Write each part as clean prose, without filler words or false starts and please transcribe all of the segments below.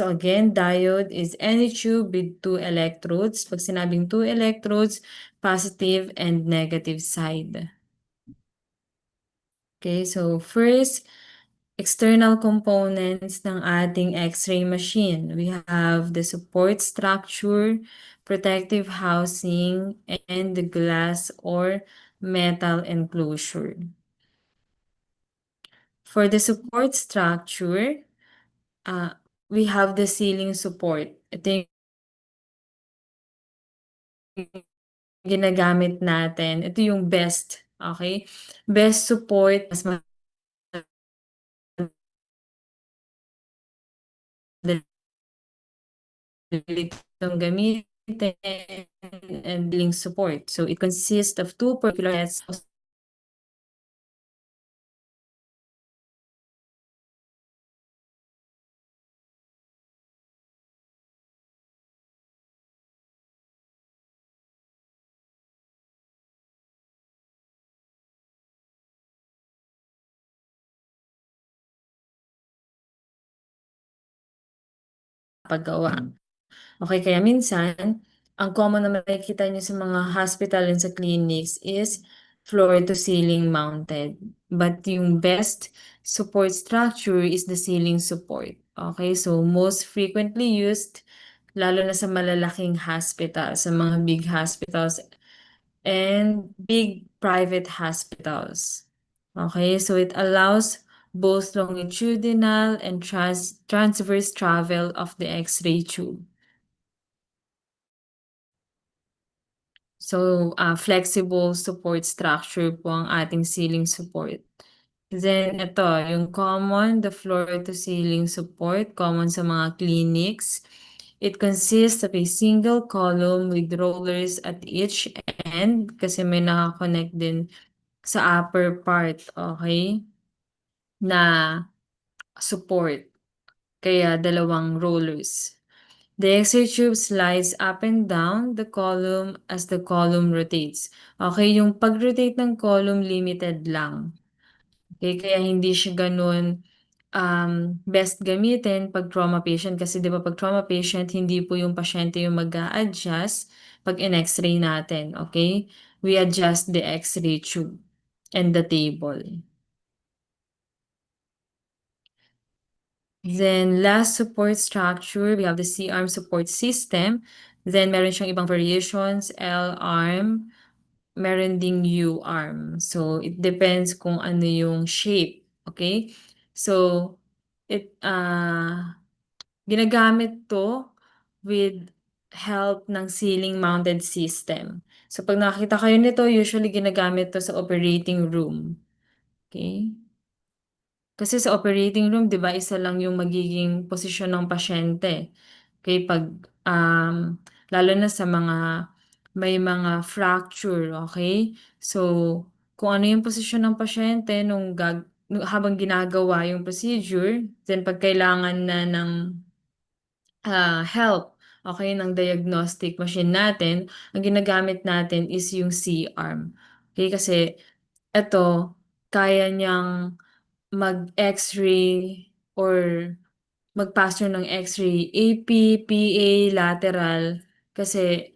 So again, diode is any tube with two electrodes. Pag sinabing two electrodes, positive and negative side. Okay, so first, external components ng ating X-ray machine. We have the support structure, protective housing, and the glass or metal enclosure. For the support structure, we have the ceiling support. Ito yung ginagamit natin. Ito yung best, okay? Best support, mas madali itong gamitin and link support. So it consists of two particular sets of paggawa. Okay, kaya minsan, ang common na makikita niyo sa mga hospital and sa clinics is floor to ceiling mounted. But yung best support structure is the ceiling support. Okay, so most frequently used, lalo na sa malalaking hospital, sa mga big hospitals and big private hospitals. Okay, so it allows both longitudinal and transverse travel of the X-ray tube. So, flexible support structure po ang ating ceiling support. Then ito, yung common, the floor to ceiling support, common sa mga clinics. It consists of a single column with rollers at each end kasi may nakakonect din sa upper part, okay, na support. Kaya dalawang rollers. The X-ray tube slides up and down the column as the column rotates. Okay, yung pag-rotate ng column limited lang. Okay, kaya hindi siya ganun best gamitin pag trauma patient kasi 'di ba pag trauma patient hindi po yung pasyente yung mag-a-adjust pag in-X-ray natin, okay? We adjust the X-ray tube and the table. Then last support structure, we have the C-arm support system. Then meron siyang ibang variations, L-arm, meron ding U-arm. So it depends kung ano yung shape, okay? So ginagamit to with help ng ceiling mounted system. So pag nakita kayo nito, usually ginagamit to sa operating room. Okay? Kasi sa operating room, 'di ba, isa lang yung magiging posisyon ng pasyente. Okay, pag lalo na sa mga may mga fracture, okay? So, kung ano yung posisyon ng pasyente habang ginagawa yung procedure, then pag kailangan na ng help, okay, ng diagnostic machine natin, ang ginagamit natin is yung C-arm. Okay, kasi eto, kaya niyang mag-X-ray or mag-pass through ng X-ray, AP, PA, lateral, kasi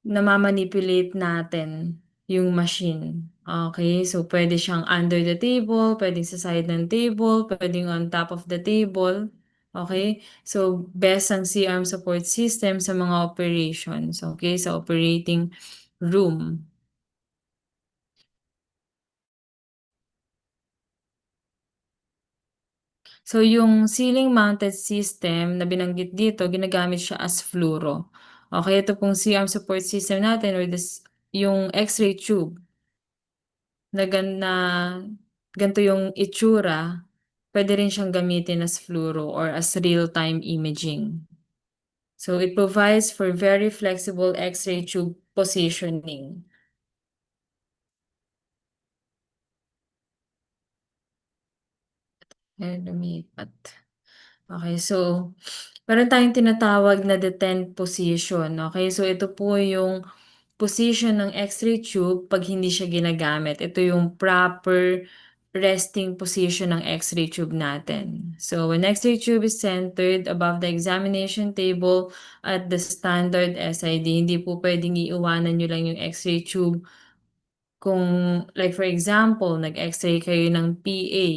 namamanipulate natin yung machine. Okay, so pwede siyang under the table, pwedeng sa side ng table, pwedeng on top of the table. Okay, so best ang C-arm support system sa mga operations, okay, sa operating room. So yung ceiling mounted system na binanggit dito, ginagamit siya as fluoro. Okay, ito pong C-arm support system natin or yung X-ray tube na ganito yung itsura, pwede rin siyang gamitin as fluoro or as real-time imaging. So it provides for very flexible X-ray tube positioning. Lumipat. Okay, so meron tayong tinatawag na detent position. Okay, so ito po yung position ng X-ray tube pag hindi siya ginagamit. Ito yung proper resting position ng X-ray tube natin. So, when X-ray tube is centered above the examination table at the standard SID, hindi po pwedeng iiwanan nyo lang yung X-ray tube. Kung, like for example, nag-X-ray kayo ng PA,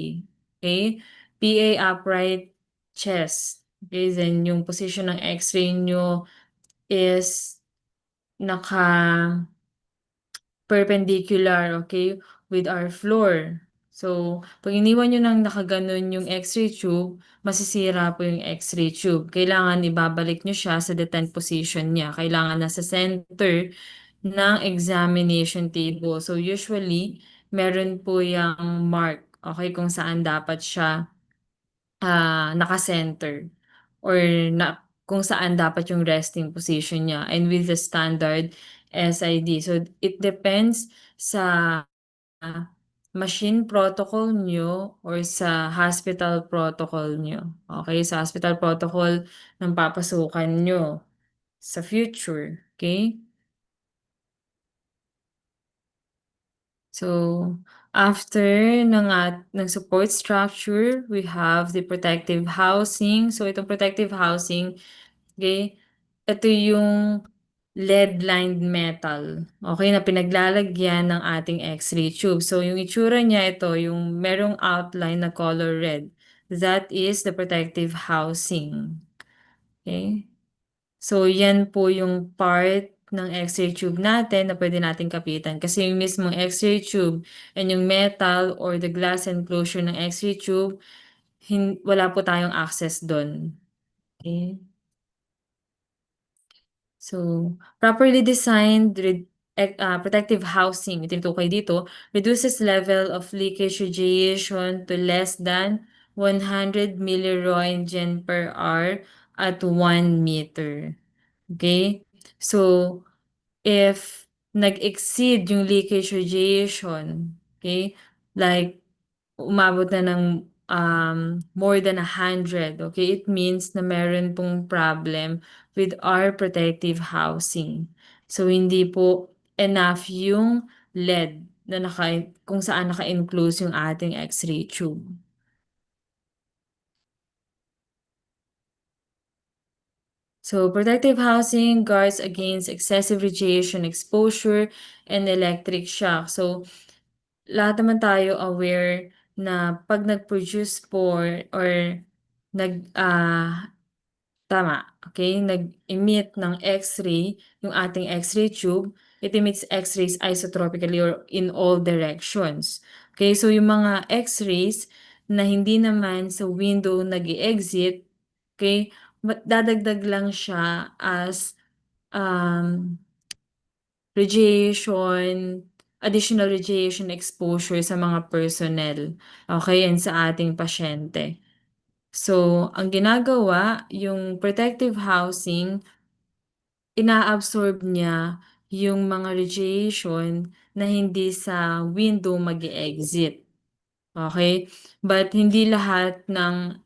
okay? PA upright chest. Okay, then yung position ng X-ray nyo is naka-perpendicular, okay, with our floor. So, pag iniwan nyo ng nakaganon yung X-ray tube, masisira po yung X-ray tube. Kailangan ibabalik nyo siya sa detent position niya. Kailangan nasa center ng examination table. So, usually, meron po yung mark, okay, kung saan dapat siya naka-center or kung saan dapat yung resting position niya and with the standard SID. So, it depends sa machine protocol nyo or sa hospital protocol nyo. Okay? Sa hospital protocol ng papasukan nyo sa future. Okay? So, after ng support structure, we have the protective housing. So, itong protective housing, okay, ito yung lead-lined metal, okay, na pinaglalagyan ng ating X-ray tube. So, yung itsura niya ito, yung merong outline na color red. That is the protective housing. Okay? So, yan po yung part ng X-ray tube natin na pwede nating kapitan. Kasi yung mismong X-ray tube and yung metal or the glass enclosure ng X-ray tube, wala po tayong access doon. Okay? So, properly designed protective housing, itinutukoy dito, reduces level of leakage radiation to less than 100 milliroentgen per hour at 1 meter. Okay? So, if nag-exceed yung leakage radiation, okay, like umabot na ng more than 100, okay, it means na meron pong problem with our protective housing. So, hindi po enough yung lead na kung saan naka-enclose yung ating X-ray tube. So, protective housing guards against excessive radiation exposure and electric shock. So, lahat naman tayo aware na pag nag-produce po or nag, tama, okay, nag-emit ng X-ray, yung ating X-ray tube, it emits X-rays isotropically or in all directions. Okay, so yung mga X-rays na hindi naman sa window nag-exit, okay, dadagdag lang siya as radiation, additional radiation exposure sa mga personnel, okay, and sa ating pasyente. So, ang ginagawa, yung protective housing, inaabsorb niya yung mga radiation na hindi sa window mag-exit. Okay? But hindi lahat ng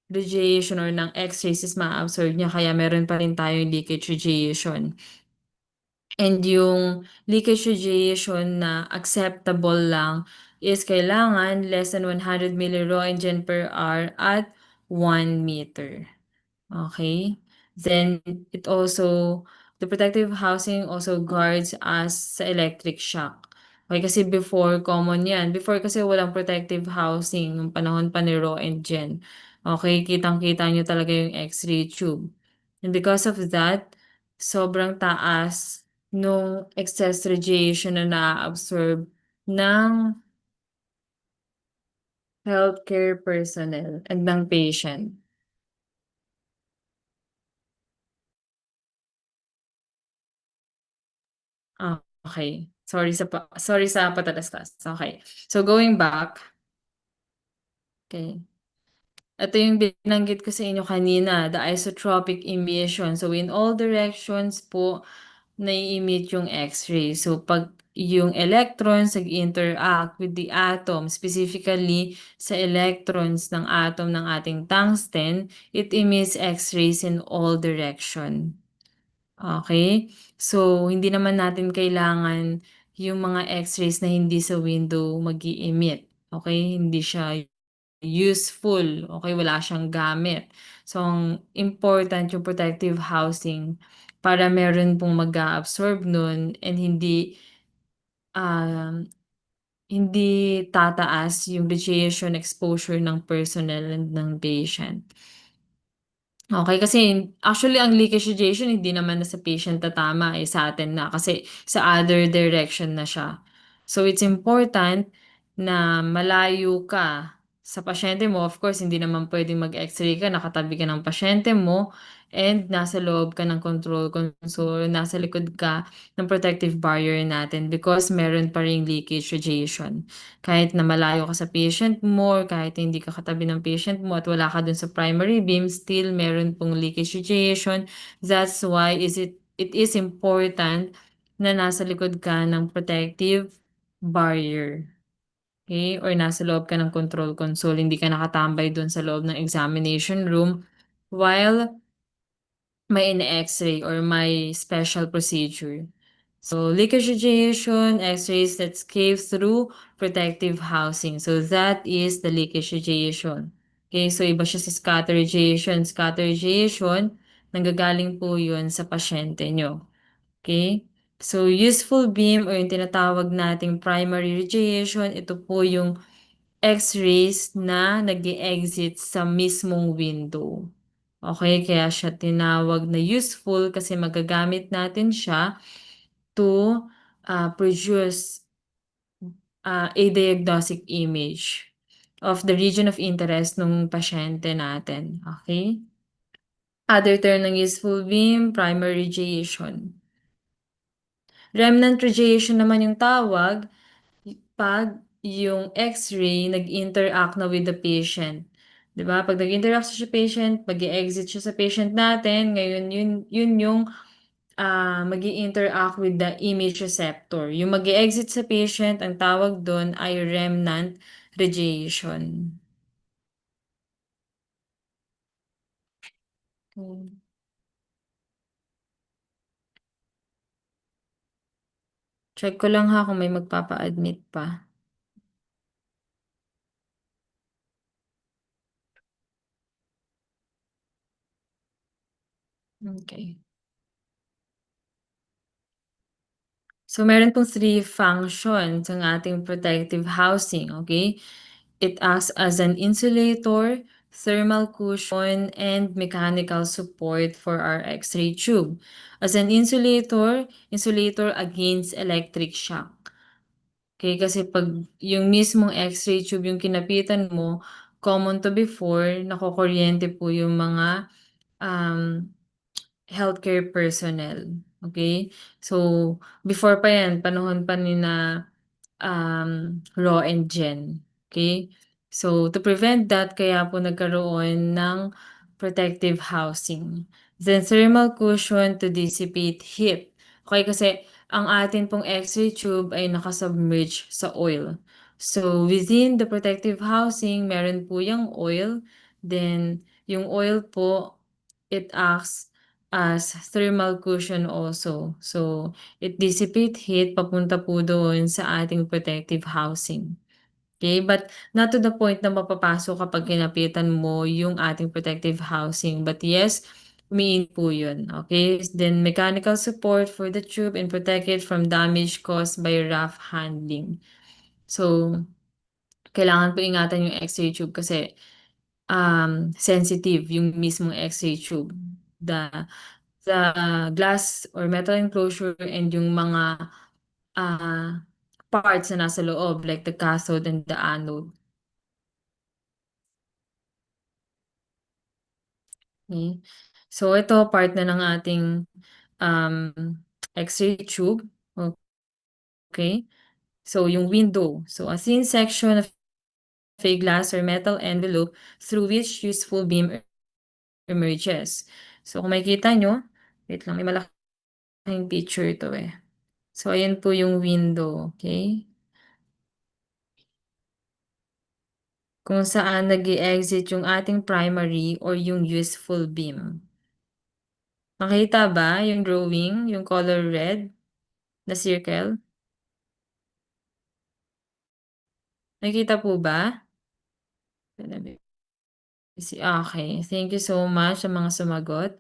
radiation or ng X-rays is ma-absorb niya kaya meron pa rin tayong leakage radiation. And yung leakage radiation na acceptable lang is kailangan less than 100 milliroentgen per hour at 1 meter. Okay? Then it also, the protective housing also guards us sa electric shock. Okay, kasi before common yan. Before kasi walang protective housing nung panahon pa ni Ro and Jen. Okay, kitang-kita nyo talaga yung X-ray tube. And because of that, sobrang taas nung excess radiation na na-absorb ng healthcare personnel and ng patient. Okay. Sorry sa patalastas. Okay. So going back, okay. Ito yung binanggit ko sa inyo kanina, the isotropic emission. So in all directions po, nai-emit yung X-ray. So pag yung electrons nag-interact with the atom, specifically sa electrons ng atom ng ating tungsten, it emits X-rays in all direction. Okay? So, hindi naman natin kailangan yung mga X-rays na hindi sa window mag-i-emit. okey, hindi siya useful, okey, wala siyang gamit. So, ang important yung protective housing para meron pong mag-a-absorb nun and um, hindi tataas yung radiation exposure ng personnel and ng patient. Okey, kasi actually ang leakage radiation hindi naman na sa patient tatama, eh, sa atin na kasi sa other direction na siya. So, it's important na malayo ka sa pasyente mo. Of course, hindi naman puwedeng mag-X-ray ka, nakatabi ka ng pasyente mo and nasa loob ka ng control console, nasa likod ka ng protective barrier natin because meron pa ring leakage radiation. Kahit na malayo ka sa patient mo or kahit hindi ka katabi ng patient mo at wala ka dun sa primary beam, still meron pong leakage radiation. That's why it is important na nasa likod ka ng protective barrier, okey, or nasa loob ka ng control console, hindi ka nakatambay dun sa loob ng examination room while may ine-X-ray or may special procedure. So, leakage radiation, X-rays that escape through protective housing. So, that is the leakage radiation. Okay, so iba siya sa scatter radiation. Scatter radiation, nanggagaling po yun sa pasyente nyo. Okay? So, useful beam or yung tinatawag nating primary radiation, ito po yung X-rays na nag-e-exit sa mismong window. Okay, kaya siya tinawag na useful kasi magagamit natin siya to produce a diagnostic image of the region of interest ng pasyente natin. Okay? Other term ng useful beam, primary radiation. Remnant radiation naman yung tawag pag yung X-ray nag-interact na with the patient. 'Di ba? Pag nag-interact siya sa patient, mag-e-exit siya sa patient natin, ngayon yun yung mag-i-interact with the image receptor. Yung mag-e-exit sa patient, ang tawag dun ay remnant radiation. Hmm. Check ko lang ha kung may magpapa-admit pa. Okay. So, meron pong three functions ang ating protective housing, okay? It acts as an insulator, thermal cushion, and mechanical support for our X-ray tube. As an insulator against electric shock. Okay, kasi 'pag yung mismong X-ray tube yung kinapitan mo, common to before, nakukuryente po yung mga, um healthcare personnel, okay. So, before pa 'yan, panahon pa nina, Raw and Jen, okay. So, to prevent that kaya po nagkaroon ng protective housing. Then thermal cushion to dissipate heat. Okay kasi ang atin pong X-ray tube ay naka-submerge sa oil. So, within the protective housing, meron po yung oil, then yung oil po, it acts as thermal cushion also. So, it dissipate heat papunta po doon sa ating protective housing. Okay, but not to the point na mapapasok kapag kinapitan mo yung ating protective housing. But yes, umiinit po yun. Okay, then mechanical support for the tube and protect it from damage caused by rough handling. So, kailangan po ingatan yung X-ray tube kasi sensitive yung mismong X-ray tube. The glass or metal enclosure and yung mga ah, parts na nasa loob like the cathode and the anode. Okay. So ito part na ng ating um, X-ray tube. Okay. So yung window. So a thin section of a glass or metal envelope through which useful beam emerges. So kung makikita nyo, wait lang, may malaking picture ito eh. So ayan po yung window. Okay. Kung saan nag-e-exit yung ating primary or yung useful beam. Nakita ba yung drawing, yung color red na circle? Nakikita po ba? Okay, thank you so much sa mga sumagot.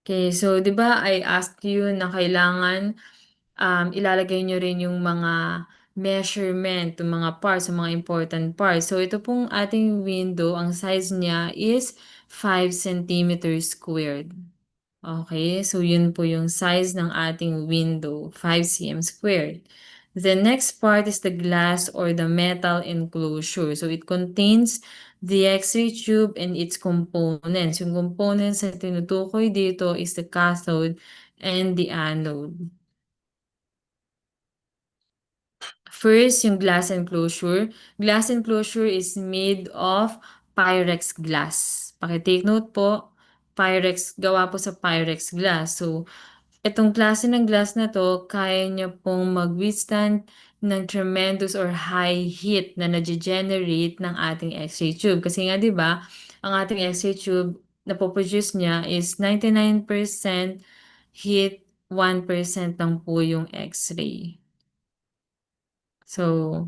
Okay, so 'di ba I asked you na kailangan, ilalagay niyo rin yung mga measurement, yung mga parts, yung mga important parts. So ito pong ating window, ang size niya is 5 centimeters squared. Okay, so yun po yung size ng ating window, 5 cm squared. The next part is the glass or the metal enclosure. So it contains the X-ray tube and its components. Yung components na tinutukoy dito is the cathode and the anode. First, yung glass enclosure. Glass enclosure is made of Pyrex glass. Paki-take note po, Pyrex, gawa po sa Pyrex glass. So, itong klase ng glass na 'to, kaya niya pong mag-withstand ng tremendous or high heat na nage-generate ng ating X-ray tube. Kasi nga 'di ba, ang ating X-ray tube napo-produce niya is 99% heat, 1% lang po yung X-ray. So,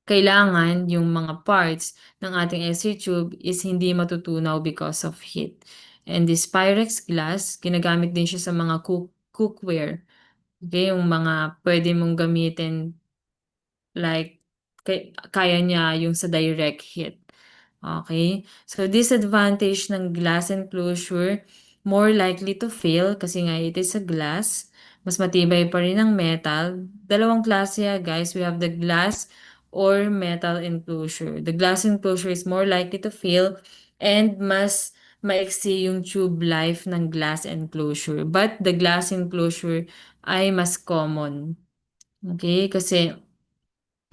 kailangan yung mga parts ng ating X-ray tube is hindi matutunaw because of heat. And this Pyrex glass, ginagamit din siya sa mga cookware. Okay, yung mga pwede mong gamitin like kaya niya yung sa direct heat. Okay, so disadvantage ng glass enclosure, more likely to fail kasi nga it is a glass. Mas matibay pa rin ang metal. Dalawang klase guys. We have the glass or metal enclosure. The glass enclosure is more likely to fail and mas maiksi yung tube life ng glass enclosure. But the glass enclosure ay mas common. Okay, kasi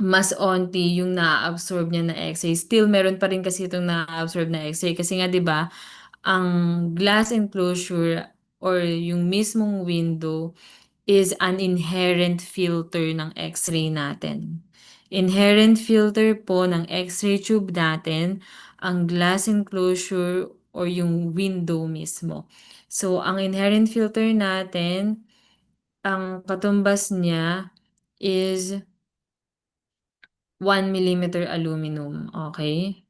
mas onti yung naa-absorb niya na X-ray. Still meron pa rin kasi itong naa-absorb na X-ray kasi nga 'di ba, ang glass enclosure or yung mismong window is an inherent filter ng X-ray natin. Inherent filter po ng X-ray tube natin ang glass enclosure or yung window mismo. So, ang inherent filter natin, ang katumbas niya is 1 millimeter aluminum, okay?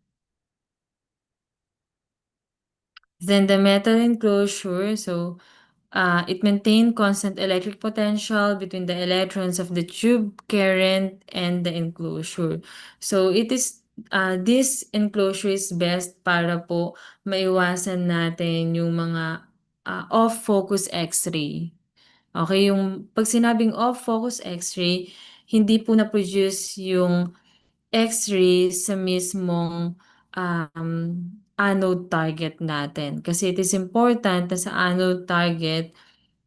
Then the metal enclosure, so it maintain constant electric potential between the electrons of the tube current and the enclosure. So it is this enclosure is best para po maiwasan natin yung mga off-focus X-ray. Okay, yung pag sinabing off-focus X-ray, hindi po na-produce yung X-ray sa mismong, anode target natin. Kasi it is important na sa anode target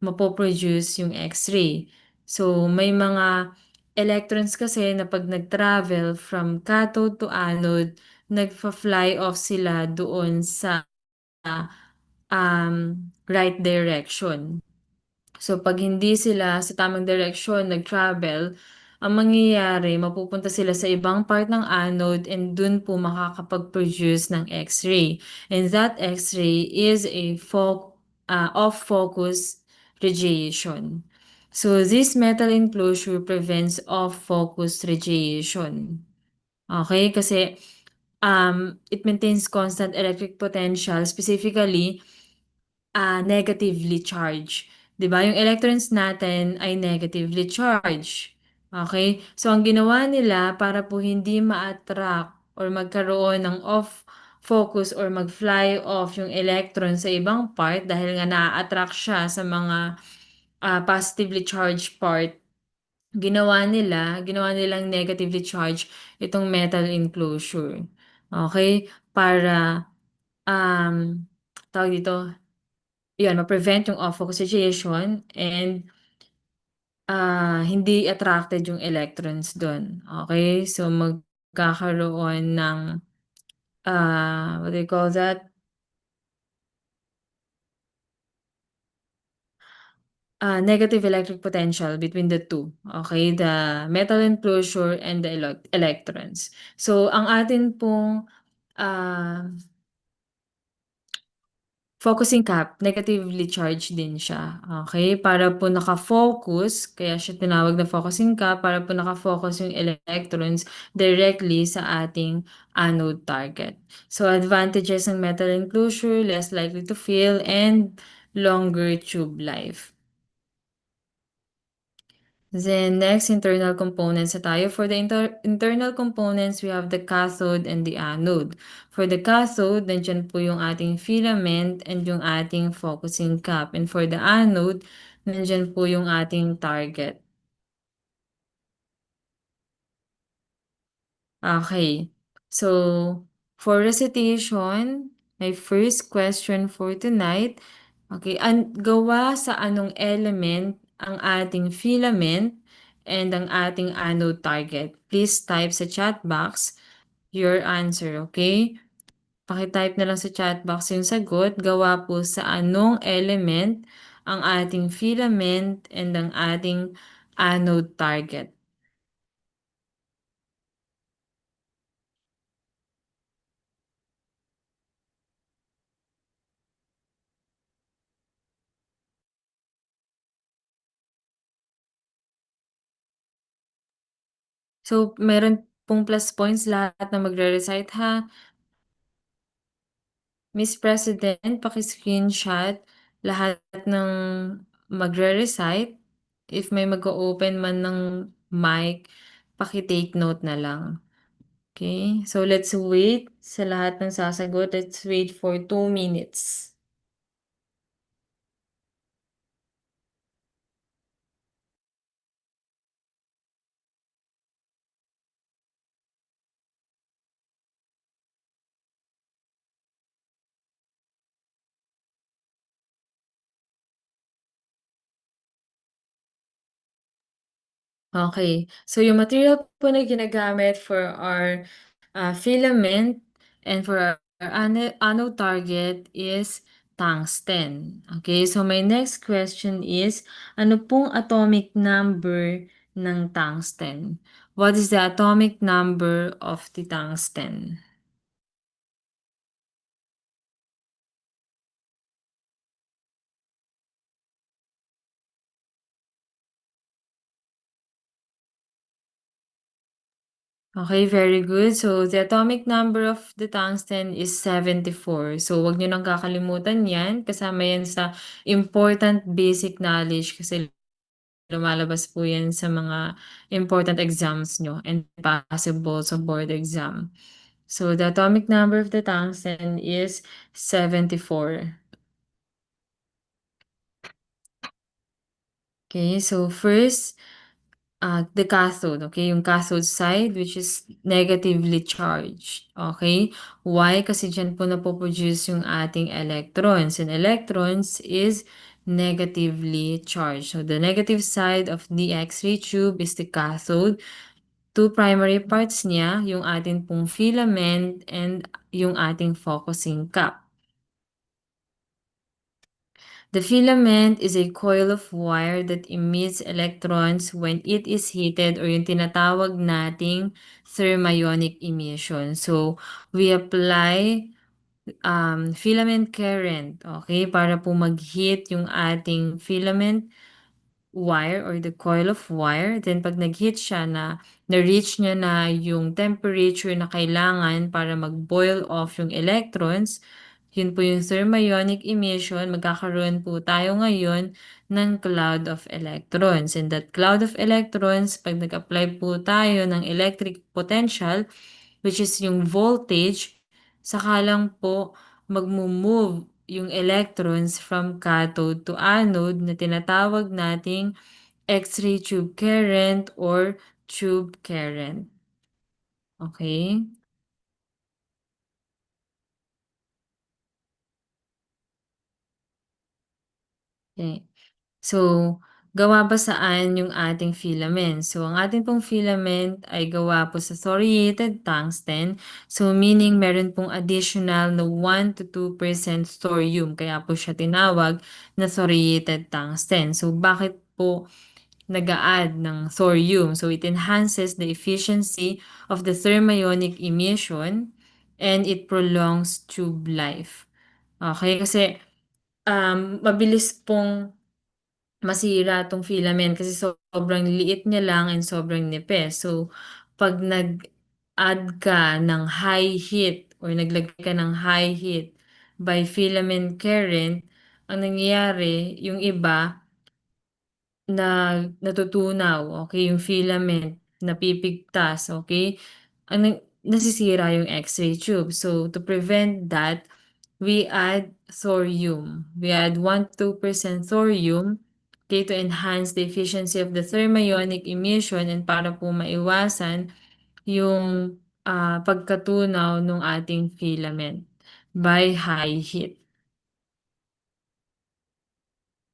mapo-produce yung X-ray. So, may mga electrons kasi na 'pag nag-travel from cathode to anode, nagfa-fly off sila doon sa, right direction. So 'pag hindi sila sa tamang direksyon nag-travel, ang mangyayari mapupunta sila sa ibang part ng anode and dun po makakapag-produce ng X-ray. And that X-ray is a off-focus radiation. So this metal enclosure prevents off-focus radiation. Okay, kasi it maintains constant electric potential, specifically negatively charged. 'Di ba, yung electrons natin ay negatively charged. Okay? So, ang ginawa nila para po hindi ma-attract or magkaroon ng off focus or mag-fly off yung electron sa ibang part dahil nga na-attract siya sa mga positively charged part, ginawa nilang negatively charged itong metal enclosure. Okay? Para, um, tawag dito, yun, ma-prevent yung off-focus radiation and hindi attracted yung electrons dun. Okay? So, magkakaroon ng, what do you call that? Negative electric potential between the two. Okay? The metal enclosure and the electrons. So, ang atin pong, ah Focusing cap, negatively charged din siya, okey? Para po naka-focus, kaya siya tinawag na focusing cap, para po naka-focus yung electrons directly sa ating anode target. So, advantages ng metal enclosure, less likely to fail and longer tube life. Then next, internal components na tayo. For the internal components, we have the cathode and the anode. For the cathode, nandiyan po yung ating filament and yung ating focusing cap. And for the anode, nandiyan po yung ating target. Okay. So, for recitation, my first question for tonight, okay, gawa sa anong element ang ating filament and ang ating anode target? Please type sa chat box your answer, okay? Paki-type na lang sa chat box yung sagot. Gawa po sa anong element ang ating filament and ang ating anode target? So, meron pong plus points lahat na magre-recite ha. Miss President, paki-screenshot lahat ng magre-recite. If may mag-o-open man ng mic, paki-take note na lang. Okay? So, let's wait sa lahat ng sasagot. Let's wait for 2 minutes. Okay. So, yung material po na ginagamit for our filament and for our anode target is tungsten. Okay, so my next question is, ano pong atomic number ng tungsten? What is the atomic number of the tungsten? Okay, very good. So, the atomic number of the tungsten is 74. So, wag nyo nang kakalimutan yan. Kasama yan sa important basic knowledge kasi lumalabas po yan sa mga important exams nyo and possible sa board exam. So, the atomic number of the tungsten is 74. Okay, so first, the cathode, okay? Yung cathode side, which is negatively charged, okay? Why? Kasi dyan po napoproduce yung ating electrons. And electrons is negatively charged. So, the negative side of the X-ray tube is the cathode. Two primary parts niya, yung ating pong filament and yung ating focusing cap. The filament is a coil of wire that emits electrons when it is heated or yung tinatawag nating thermionic emission. So, we apply filament current, okay, para po mag-heat yung ating filament wire or the coil of wire. Then pag nag-heat siya na-reach niya na yung temperature na kailangan para mag-boil off yung electrons, yun po yung thermionic emission, magkakaroon po tayo ngayon ng cloud of electrons. And that cloud of electrons, pag nag-apply po tayo ng electric potential, which is yung voltage, saka lang po magmo-move yung electrons from cathode to anode na tinatawag nating X-ray tube current or tube current. Okay? Okay. So, gawa ba saan yung ating filament? So, ang ating pong filament ay gawa po sa thoriated tungsten. So, meaning meron pong additional na 1 to 2% thorium. Kaya po siya tinawag na thoriated tungsten. So, bakit po nag-a-add ng thorium? So, it enhances the efficiency of the thermionic emission and it prolongs tube life. Okay, kasi mabilis pong masira 'tong filament kasi sobrang liit niya lang and sobrang nipis. So, 'pag nag-add ka ng high heat or naglagay ka ng high heat by filament current, ang nangyayari yung iba natutunaw, okey, yung filament, napipigtas, okey? Nasisira yung X-ray tube. So, to prevent that, we add thorium. We add 1 to 2% thorium, okey, to enhance the efficiency of the thermionic emission and para po maiwasan yung, pagkatunaw nung ating filament by high heat.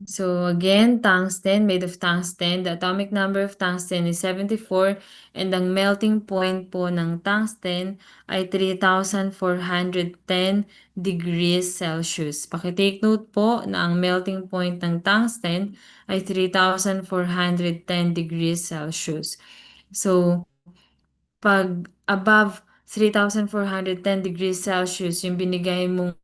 So again, tungsten, made of tungsten. The atomic number of tungsten is 74 and ang melting point po ng tungsten ay 3,410 degrees Celsius. Paki-take note po na ang melting point ng tungsten ay 3,410 degrees Celsius. So, pag above 3,410 degrees Celsius yung binigay mong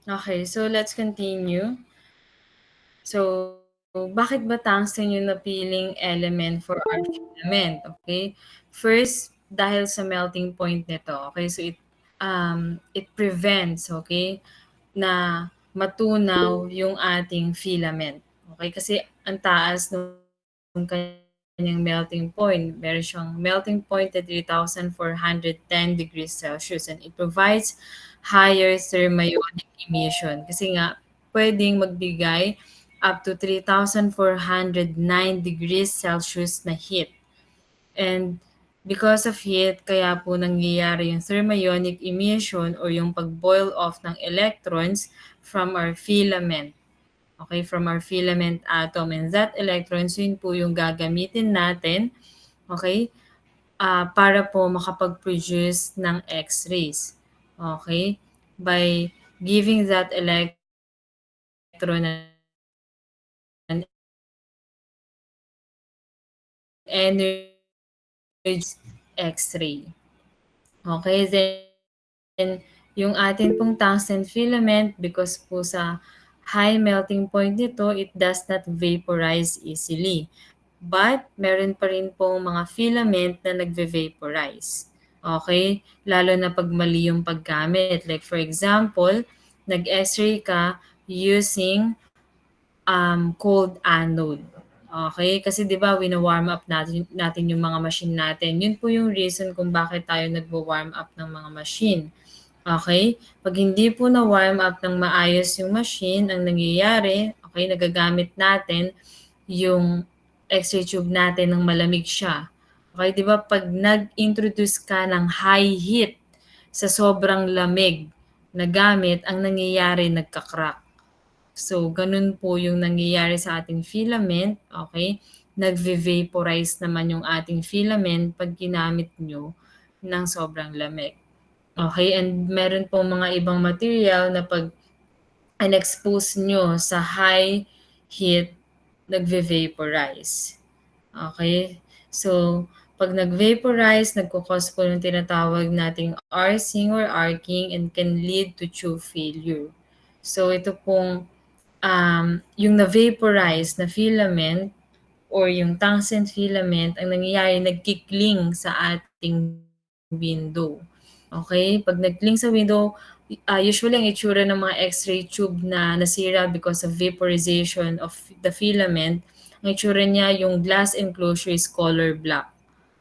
Okay, so let's continue. So, bakit ba tungsten yung napiling element for our filament? Okay. First, dahil sa melting point nito. Okay, so it prevents, okay, na matunaw yung ating filament. Okay, kasi ang taas ng kanyang melting point. Meron siyang melting point at 3,410 degrees Celsius, and it provides higher thermionic emission. Kasi nga, pwedeng magbigay up to 3,409 degrees Celsius na heat. And because of heat, kaya po nangyayari yung thermionic emission or yung pag-boil off ng electrons from our filament. Okay, from our filament atom. And that electrons, yun po yung gagamitin natin, okay, para po makapag-produce ng X-rays. Okay? By giving that electron an energy X-ray. Okay, then yung atin pong tungsten filament, because po sa high melting point nito, it does not vaporize easily. But meron pa rin pong mga filament na nagve-vaporize. Okay? Lalo na pag mali yung paggamit. Like for example, nag-X-ray ka using cold anode. Okay? Kasi 'di ba wino-warm up natin yung mga machine natin. Yun po yung reason kung bakit tayo nagwo-warm up ng mga machine. Okay? Pag hindi po na-warm up ng maayos yung machine, ang nangyayari, okay, nagagamit natin yung X-ray tube natin ng malamig siya. Okay, 'di ba pag nag-introduce ka ng high heat sa sobrang lamig na gamit, ang nangyayari nagka-crack. So, ganun po yung nangyayari sa ating filament, okay? Nagve-vaporize naman yung ating filament pag ginamit nyo ng sobrang lamig. Okay, and meron pong mga ibang material na pag in-expose nyo sa high heat, nagve-vaporize. Okay? So, pag nag-vaporize, nagko-cause po ng tinatawag nating arcing or arcing and can lead to tube failure. So, ito pong yung na-vaporize na filament or yung tungsten filament, ang nangyayari, nagkikling sa ating window. Okay? Pag nagkling sa window, usually ang itsura ng mga X-ray tube na nasira because of vaporization of the filament, ang itsura niya, yung glass enclosure is color black.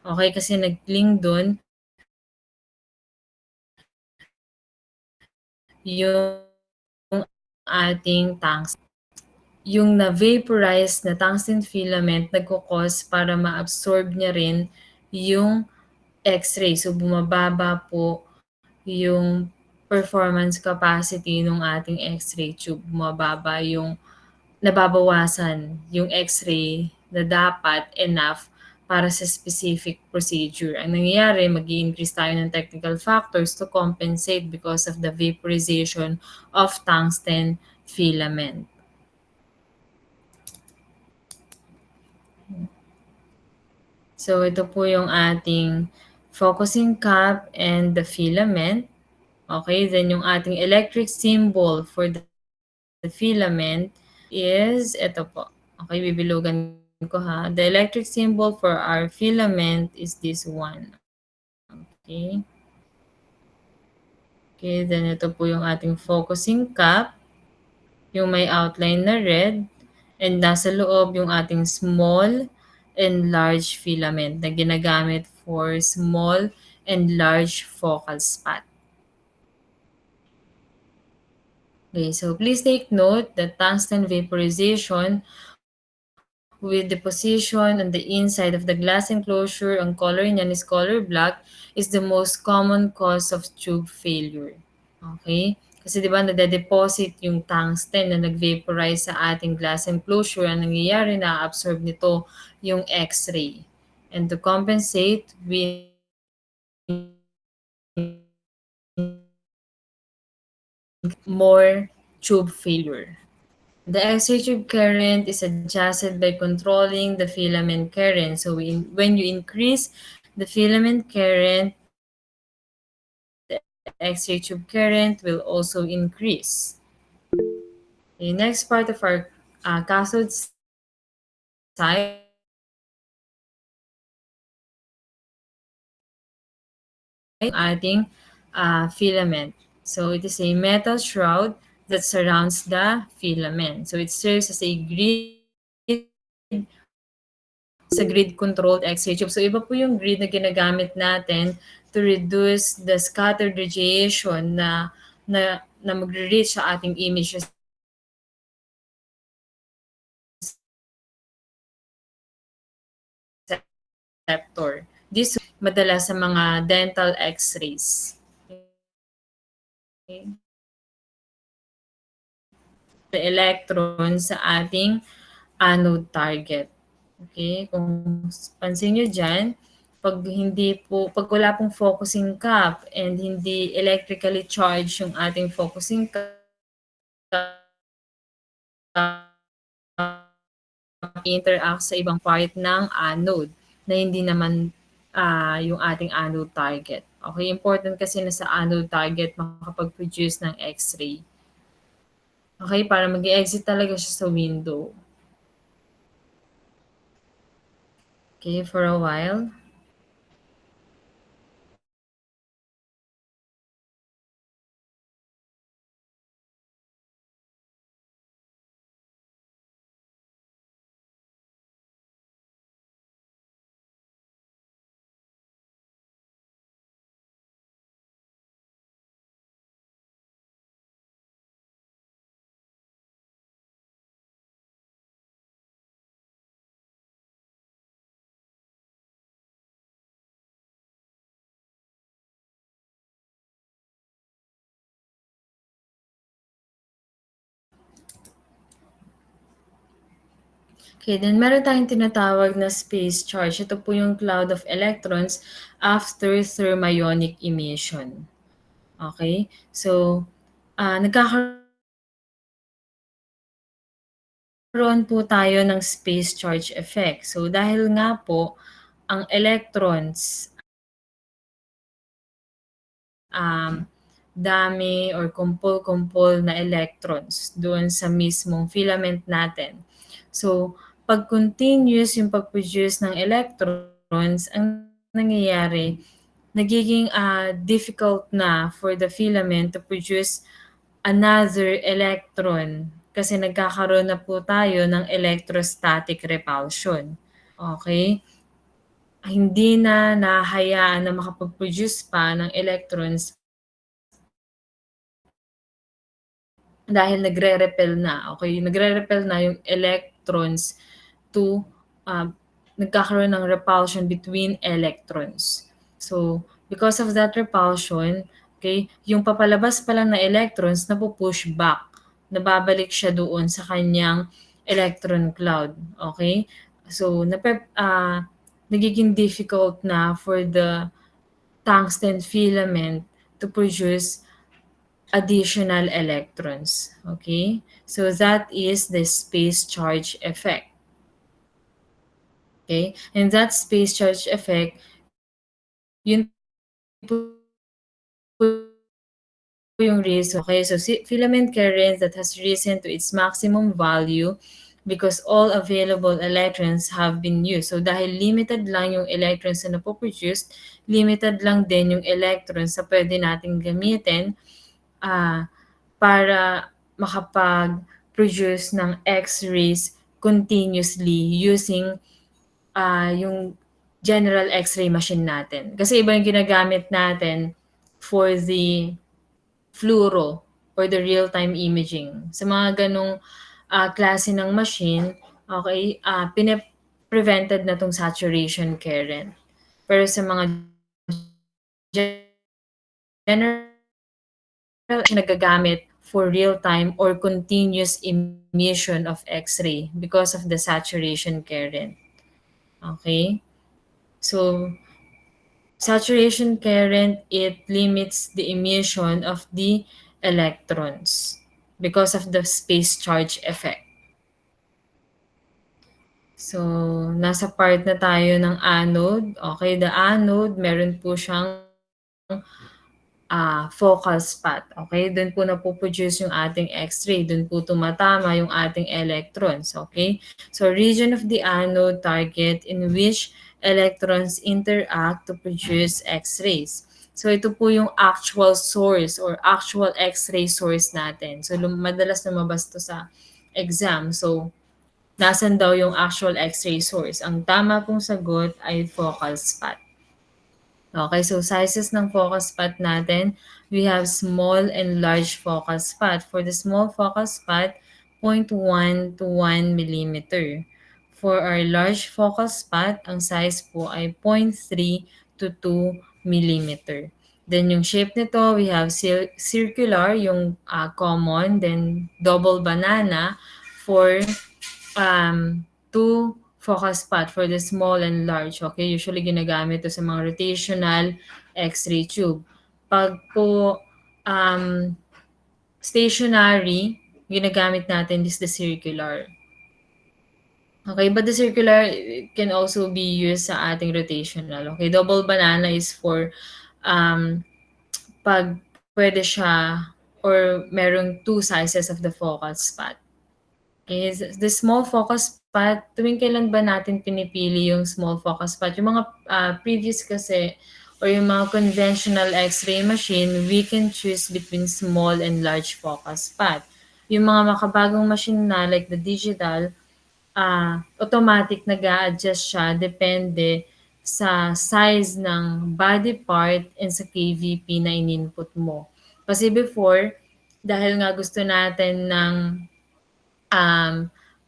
Okay? Kasi nagkling doon yung ating tungsten. Yung na-vaporize na tungsten filament nagko-cause para ma-absorb niya rin yung X-ray. So, bumababa po yung performance capacity ng ating X-ray tube. Bumababa yung nababawasan yung X-ray na dapat enough para sa specific procedure. Ang nangyayari, mag-i-increase tayo ng technical factors to compensate because of the vaporization of tungsten filament. So, ito po yung ating focusing cap and the filament. Okay, then yung ating electric symbol for the filament is ito po. Okay, bibilugan ko ha. The electric symbol for our filament is this one. Okay. Okay, then ito po yung ating focusing cap. Yung may outline na red. And nasa loob yung ating small and large filament na ginagamit for small and large focal spot. Okay, so please take note that tungsten vaporization with deposition on the inside of the glass enclosure, ang color niyan is color black, is the most common cause of tube failure. Okay? Kasi di ba nade-deposit yung tungsten na nag-vaporize sa ating glass enclosure, ang nangyayari na absorb nito yung X-ray. And to compensate, we more tube failure. The X-ray tube current is adjusted by controlling the filament current. So when you increase the filament current, the X-ray tube current will also increase. Okay, next part of our cathode side ating filament. So it is a metal shroud that surrounds the filament. So it serves as a sa grid-controlled X-ray tube. So iba po yung grid na ginagamit natin to reduce the scattered radiation na magre-reach sa ating image receptor. This madalas sa mga dental X-rays. Okay. The electron sa ating anode target. Okay, kung pansin nyo dyan, pag wala pong focusing cap and hindi electrically charged yung ating focusing cap, interact sa ibang part ng anode na hindi naman yung ating anode target. Okay, important kasi na sa anode target makapag-produce ng X-ray. Okay, para mag-exit talaga siya sa window. Okay, for a while. Okay, then meron tayong tinatawag na space charge. Ito po yung cloud of electrons after thermionic emission. Okay? So, nagkakaroon po tayo ng space charge effect. So, dahil nga po, ang electrons, dami or kumpol-kumpol na electrons doon sa mismong filament natin. So, pag continuous yung pag-produce ng electrons, ang nangyayari, nagiging difficult na for the filament to produce another electron kasi nagkakaroon na po tayo ng electrostatic repulsion. Okay? Hindi na nahahayaan na makapag-produce pa ng electrons dahil nagre-repel na, okay? Nagre-repel na yung electrons to nagkakaroon ng repulsion between electrons. So, because of that repulsion, okay, yung papalabas pa lang na electrons napu-push back. Nababalik siya doon sa kanyang electron cloud, okay? So, nagiging difficult na for the tungsten filament to produce additional electrons. Okay? So that is the space charge effect. Okay? And that space charge effect, yun po yung reason. Okay? So filament current that has risen to its maximum value because all available electrons have been used. So dahil limited lang yung electrons na napoproduce, limited lang din yung electrons na pwede nating gamitin para makapag-produce ng X-rays continuously using yung general X-ray machine natin. Kasi iba yung ginagamit natin for the fluoro or the real-time imaging. Sa mga ganong klase ng machine, okay, prevented na tong saturation current. Pero sa mga general nagagamit for real-time or continuous emission of X-ray because of the saturation current. Okay? So, saturation current, it limits the emission of the electrons because of the space charge effect. So, nasa part na tayo ng anode. Okay, the anode, meron po siyang focal spot. Okay? Doon po napoproduce yung ating X-ray. Doon po tumatama yung ating electrons. Okay? So, region of the anode target in which electrons interact to produce X-rays. So, ito po yung actual source or actual X-ray source natin. So, madalas lumabas to sa exam. So, nasan daw yung actual X-ray source? Ang tama pong sagot ay focal spot. Okay, so sizes ng focus spot natin, we have small and large focus spot. For the small focus spot, 0.1 to 1 millimeter. For our large focus spot, ang size po ay 0.3 to 2 millimeter. Then yung shape nito, we have circular, yung common, then double banana for two focus spot for the small and large. Okay, usually ginagamit to sa mga rotational X-ray tube. Pag po stationary, ginagamit natin is the circular. Okay, but the circular can also be used sa ating rotational. Okay, double banana is for pag pwede siya or merong two sizes of the focal spot. Okay, the small focus spot, tuwing kailan ba natin pinipili yung small focus spot? Yung mga previous kasi or yung mga conventional X-ray machine, we can choose between small and large focus spot. Yung mga makabagong machine na like the digital, automatic nag-a-adjust siya depende sa size ng body part and sa KVP na in-input mo. Kasi before, dahil nga gusto natin ng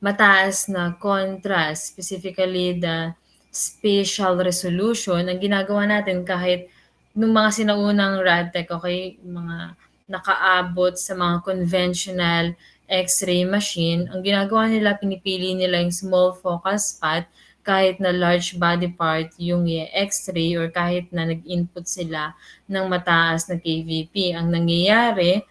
mataas na contrast, specifically the spatial resolution, ang ginagawa natin kahit nung mga sinaunang RadTech, okay, mga nakaabot sa mga conventional X-ray machine, ang ginagawa nila, pinipili nila yung small focus spot kahit na large body part yung X-ray or kahit na nag-input sila ng mataas na KVP. Ang nangyayari,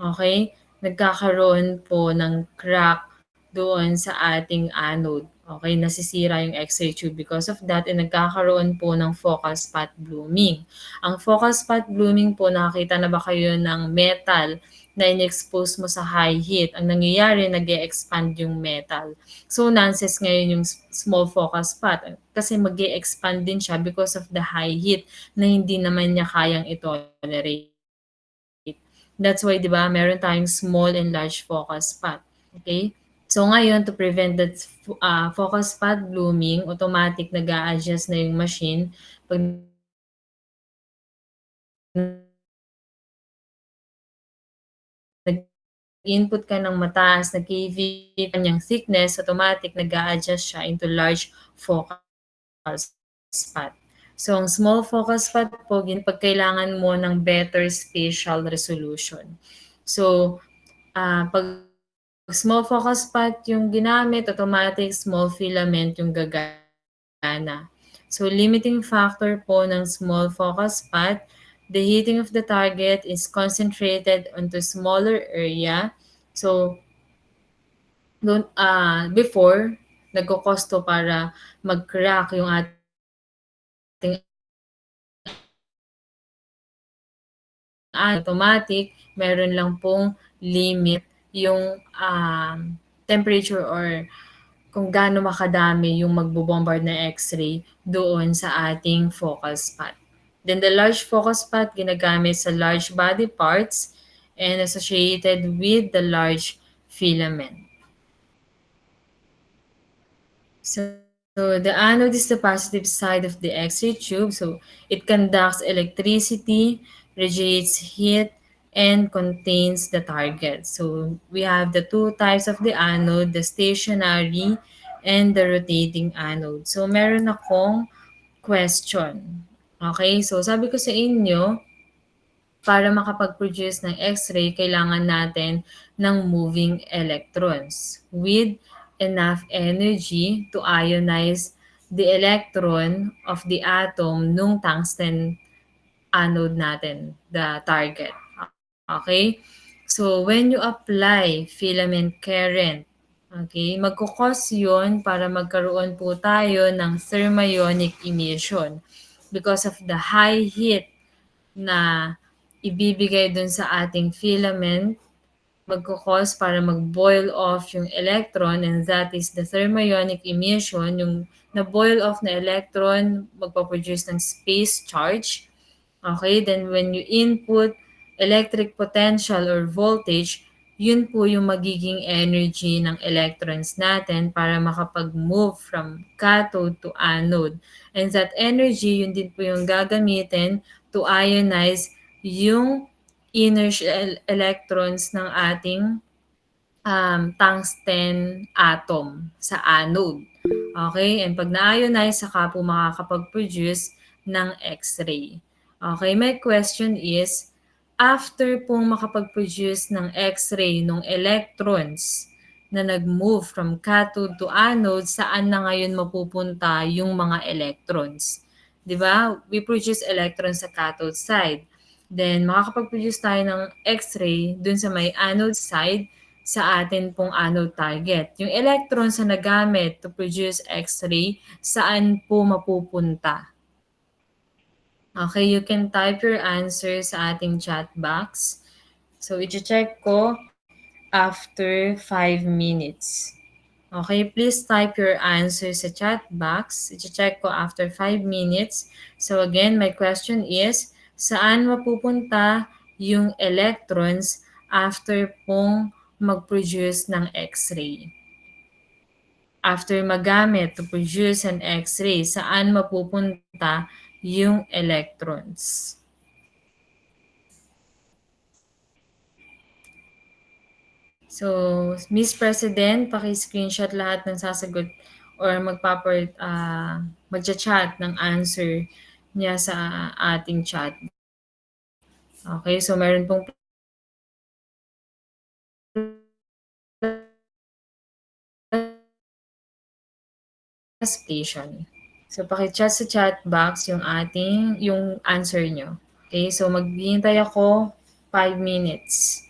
okay, nagkakaroon po ng crack doon sa ating anode. Okay, nasisira yung X-ray tube because of that, nagkakaroon po ng focal spot blooming. Ang focal spot blooming po, nakakita na ba kayo ng metal na in-expose mo sa high heat? Ang nangyayari, nag-e-expand yung metal. So, nonsense ngayon yung small focal spot kasi mag-e-expand din siya because of the high heat na hindi naman niya kayang itolerate. That's why, di ba, meron tayong small and large focus spot. Okay? So ngayon, to prevent that focus spot blooming, automatic nag-a-adjust na yung machine. Pag nag-input ka ng mataas na KV, kanyang thickness, automatic nag-a-adjust siya into large focal spot. So, ang small focus spot po, pag kailangan mo ng better spatial resolution. So, pag small focus spot yung ginamit, automatic small filament yung gagana. So, limiting factor po ng small focus spot, the heating of the target is concentrated onto smaller area. So, before, nagko-costo para mag-crack yung ating automatic, meron lang pong limit yung temperature or kung gaano makadami yung magbo-bombard na X-ray doon sa ating focal spot. Then the large focal spot ginagamit sa large body parts and associated with the large filament. So the anode is the positive side of the X-ray tube. So it conducts electricity, radiates heat, and contains the target. So we have the two types of the anode, the stationary and the rotating anode. So meron akong question. Okay, so sabi ko sa inyo, para makapag-produce ng X-ray, kailangan natin ng moving electrons with enough energy to ionize the electron of the atom nung tungsten anode natin, the target. Okay? So, when you apply filament current, okay, magkukos yun para magkaroon po tayo ng thermionic emission because of the high heat na ibibigay dun sa ating filament, magko-cause para mag-boil off yung electron, and that is the thermionic emission. Yung na-boil off na electron, magpo-produce ng space charge. Okay, then when you input electric potential or voltage, yun po yung magiging energy ng electrons natin para makapag-move from cathode to anode. And that energy, yun din po yung gagamitin to ionize yung inner electrons ng ating tungsten atom sa anode. Okay? And pag na-ionize, saka po makakapag-produce ng X-ray. Okay? My question is, after pong makapag-produce ng X-ray ng electrons na nag-move from cathode to anode, saan na ngayon mapupunta yung mga electrons? 'Di ba? We produce electrons sa cathode side. Then, makakapag-produce tayo ng X-ray dun sa may anode side sa atin pong anode target. Yung electrons na nagamit to produce X-ray, saan po mapupunta? Okay, you can type your answer sa ating chat box. So, i-check ko after 5 minutes. Okay, please type your answer sa chat box. I-check ko after 5 minutes. So again, my question is, saan mapupunta yung electrons after pong mag-produce ng X-ray? After magamit to produce an X-ray, saan mapupunta yung electrons? So, Miss President, paki-screenshot lahat ng sasagot or magcha-chat ng answer niya sa ating chat. Okay, so meron pong station. So, paki-chat sa chat box yung answer nyo. Okay, so maghihintay ako 5 minutes.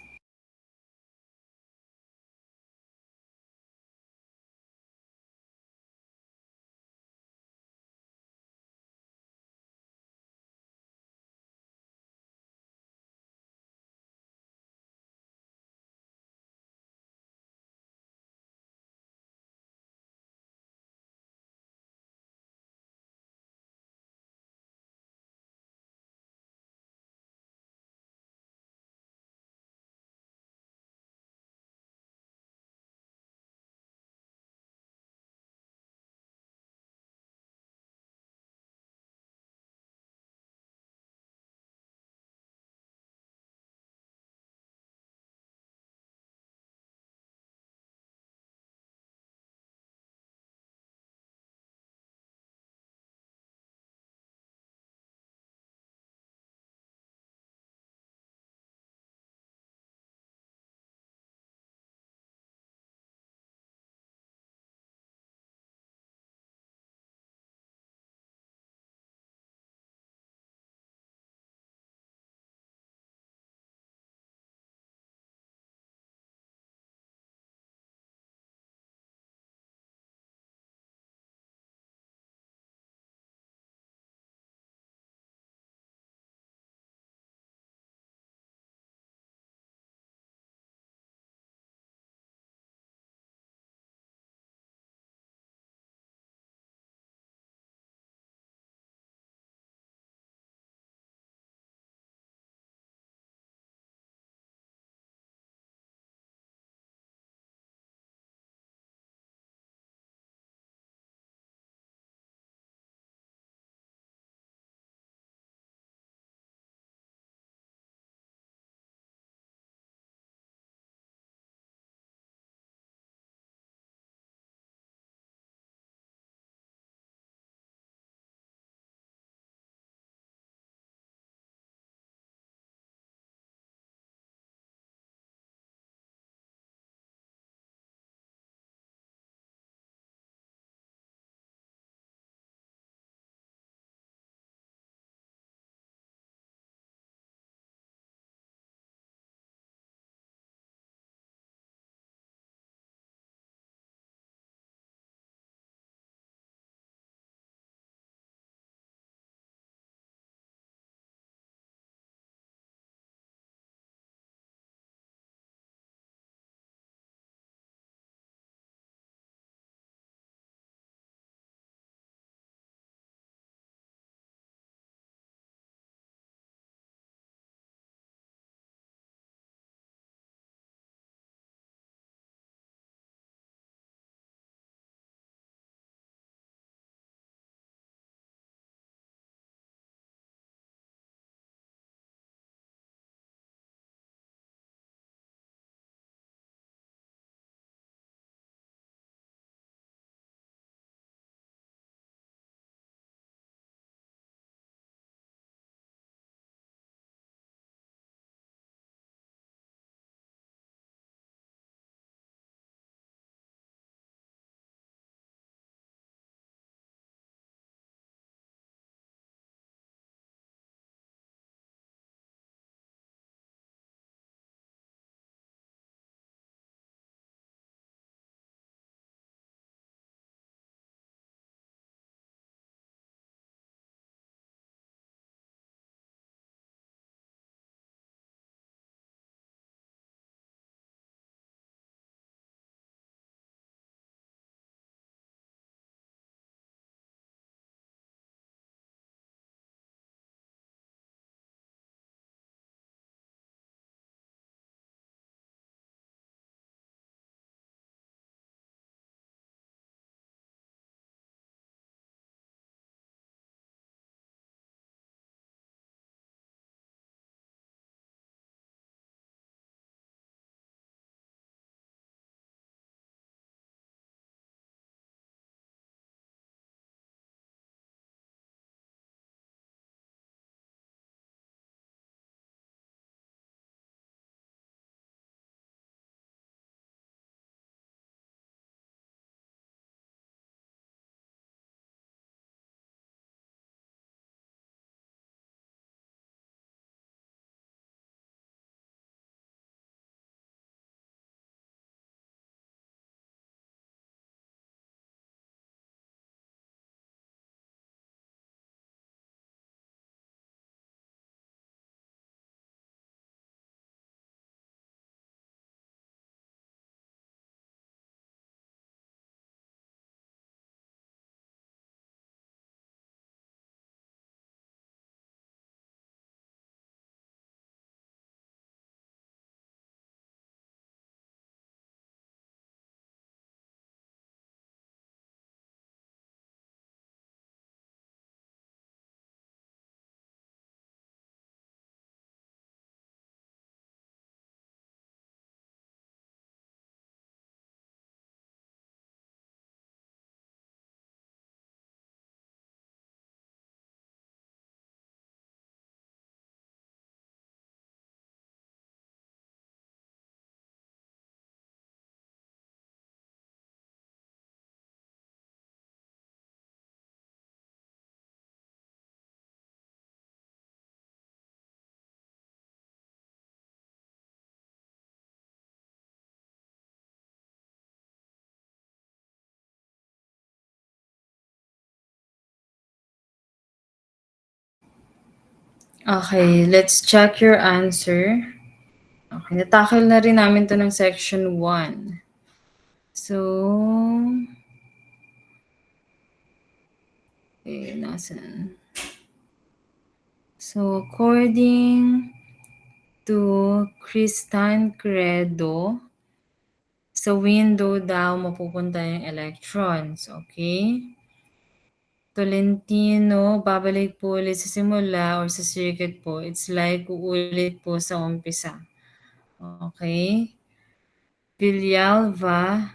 Okay, let's check your answer. Okay, natakil na rin namin 'to ng section 1. So, nasaan? So, according to Christian Credo, sa window daw mapupunta yung electrons, okay? Tolentino, babalik po ulit sa simula or sa circuit po. It's like uulit po sa umpisa. Okay? Villalba,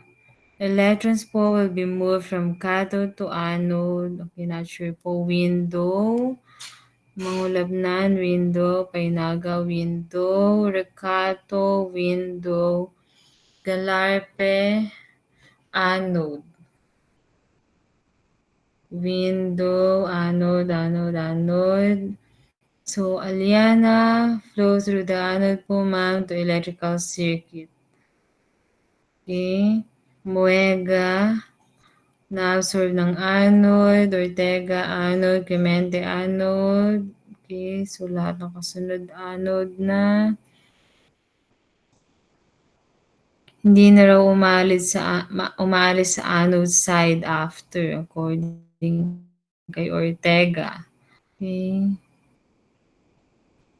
electrons po will be moved from cathode to anode. Okay, not sure po. Window, Mangulabnan, window. Painaga, window. Recato, window. Galarpe, anode. Window, anode. So, Aliana flows through the anode po, ma'am, to electrical circuit. Okay. Muega, na-absorb ng anode. Ortega, anode. Clemente, anode. Okay. So, lahat ng kasunod anode na. Hindi na raw umaalis sa anode side after according kay Ortega. Okay.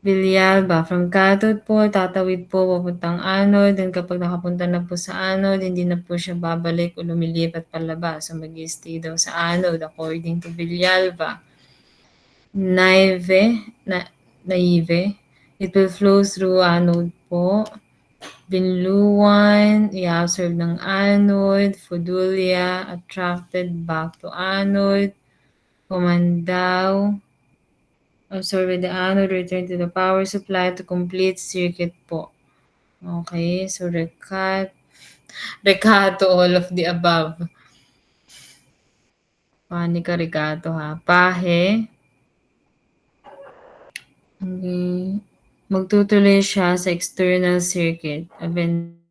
Villalba, from cathode po, tatawid po papuntang anode, then kapag nakapunta na po sa anode, hindi na po siya babalik o lumilipat palabas. So, mag-stay daw sa anode according to Villalba. Naive, it will flow through anode po. Binluan, i-absorb ng anode. Fudulia, attracted back to anode. Comandao, absorb the anode, return to the power supply to complete circuit po. Okay, so Recato, all of the above. Panika Recato ha. Pahe. Okay. Magtutuloy siya sa external circuit. Avendano,